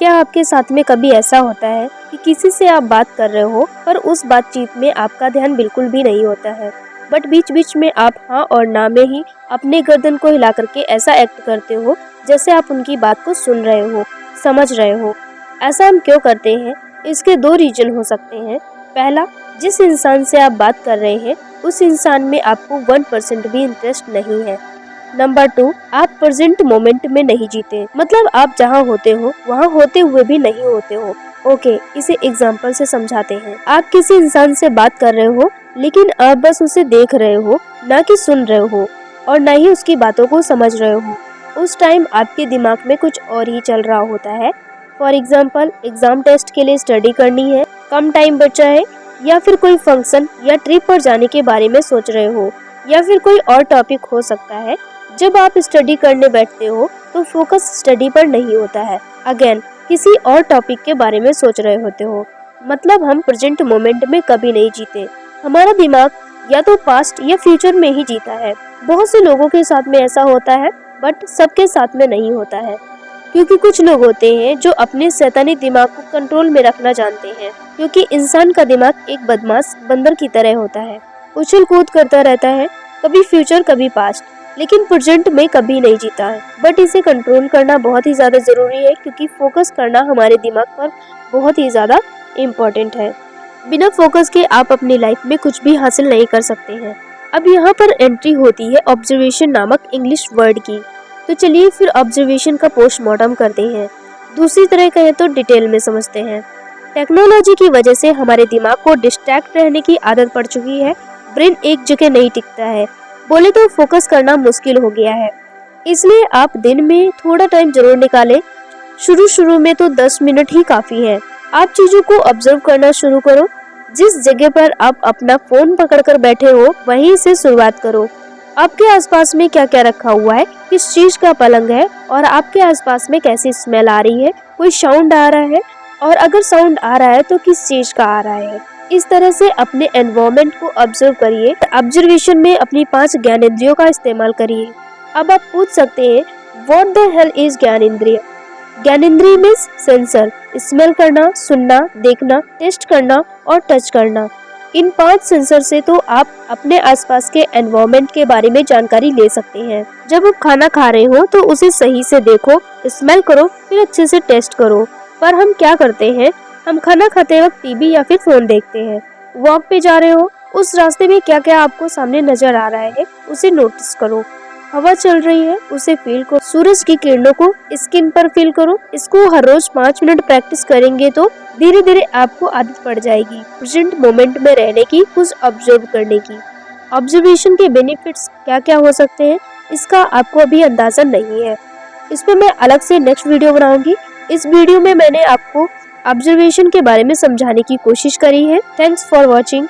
क्या आपके साथ में कभी ऐसा होता है कि किसी से आप बात कर रहे हो पर उस बातचीत में आपका ध्यान बिल्कुल भी नहीं होता है, बट बीच बीच में आप हाँ और ना में ही अपने गर्दन को हिला करके ऐसा एक्ट करते हो जैसे आप उनकी बात को सुन रहे हो, समझ रहे हो। ऐसा हम क्यों करते हैं? इसके दो रीजन हो सकते हैं। पहला, जिस इंसान से आप बात कर रहे हैं उस इंसान में आपको 1% भी इंटरेस्ट नहीं है। नंबर 2, आप प्रेजेंट मोमेंट में नहीं जीते, मतलब आप जहाँ होते हो वहाँ होते हुए भी नहीं होते हो। ओके, इसे एग्जाम्पल से समझाते हैं। आप किसी इंसान से बात कर रहे हो लेकिन आप बस उसे देख रहे हो, ना कि सुन रहे हो और ना ही उसकी बातों को समझ रहे हो। उस टाइम आपके दिमाग में कुछ और ही चल रहा होता है। फॉर एग्जाम्पल, एग्जाम टेस्ट के लिए स्टडी करनी है, कम टाइम बचा है, या फिर कोई फंक्शन या ट्रिप पर जाने के बारे में सोच रहे हो, या फिर कोई और टॉपिक हो सकता है। जब आप स्टडी करने बैठते हो तो फोकस स्टडी पर नहीं होता है, अगेन किसी और टॉपिक के बारे में सोच रहे होते हो। मतलब हम प्रेजेंट मोमेंट में कभी नहीं जीते। हमारा दिमाग या तो पास्ट या फ्यूचर में ही जीता है। बहुत से लोगों के साथ में ऐसा होता है, बट सबके साथ में नहीं होता है, क्योंकि कुछ लोग होते हैं जो अपने शैतानी दिमाग को कंट्रोल में रखना जानते हैं। क्योंकि इंसान का दिमाग एक बदमाश बंदर की तरह होता है, उछल कूद करता रहता है, कभी फ्यूचर कभी पास्ट, लेकिन प्रेजेंट में कभी नहीं जीता है। बट इसे कंट्रोल करना बहुत ही ज्यादा जरूरी है, क्योंकि फोकस करना हमारे दिमाग पर बहुत ही ज्यादा इम्पोर्टेंट है। बिना फोकस के आप अपनी लाइफ में कुछ भी हासिल नहीं कर सकते हैं। अब यहाँ पर एंट्री होती है ऑब्जर्वेशन नामक इंग्लिश वर्ड की। तो चलिए फिर ऑब्जर्वेशन का पोस्टमार्टम करते हैं, दूसरी तरह कहें तो डिटेल में समझते हैं। टेक्नोलॉजी की वजह से हमारे दिमाग को डिस्ट्रैक्ट रहने की आदत पड़ चुकी है। ब्रेन एक जगह नहीं टिकता है, बोले तो फोकस करना मुश्किल हो गया है। इसलिए आप दिन में थोड़ा टाइम जरूर निकालें। शुरू में तो 10 मिनट ही काफी है। आप चीजों को ऑब्जर्व करना शुरू करो। जिस जगह पर आप अपना फोन पकड़कर बैठे हो वहीं से शुरुआत करो। आपके आसपास में क्या क्या रखा हुआ है, किस चीज का पलंग है, और आपके आसपास में कैसी स्मेल आ रही है, कोई साउंड आ रहा है, और अगर साउंड आ रहा है तो किस चीज का आ रहा है। इस तरह से अपने एनवायरनमेंट को ऑब्जर्व करिए। ऑब्जर्वेशन में अपनी 5 ज्ञानेंद्रियों का इस्तेमाल करिए। अब आप पूछ सकते हैं, व्हाट द हेल इज ज्ञानेंद्रिय? ज्ञानेंद्रिय मीन्स सेंसर, स्मेल करना, सुनना, देखना, टेस्ट करना और टच करना। इन 5 सेंसर से तो आप अपने आसपास के एनवायरनमेंट के बारे में जानकारी ले सकते हैं। जब आप खाना खा रहे हो तो उसे सही से देखो, स्मेल करो, फिर अच्छे से टेस्ट करो। पर हम क्या करते हैं, हम खाना खाते वक्त टीवी या फिर फोन देखते हैं। वॉक पे जा रहे हो, उस रास्ते में क्या क्या आपको सामने नजर आ रहा है उसे नोटिस करो। हवा चल रही है उसे फील करो, सूरज की किरणों को स्किन पर फील करो। इसको हर रोज 5 मिनट प्रैक्टिस करेंगे तो धीरे धीरे आपको आदत पड़ जाएगी प्रेजेंट मोमेंट में रहने की, कुछ ऑब्जर्व करने की। ऑब्जर्वेशन के बेनिफिट्स क्या क्या हो सकते हैं इसका आपको अभी अंदाजा नहीं है। इस पर मैं अलग से नेक्स्ट वीडियो बनाऊंगी। इस वीडियो में मैंने आपको ऑब्जर्वेशन के बारे में समझाने की कोशिश करी है। Thanks for watching.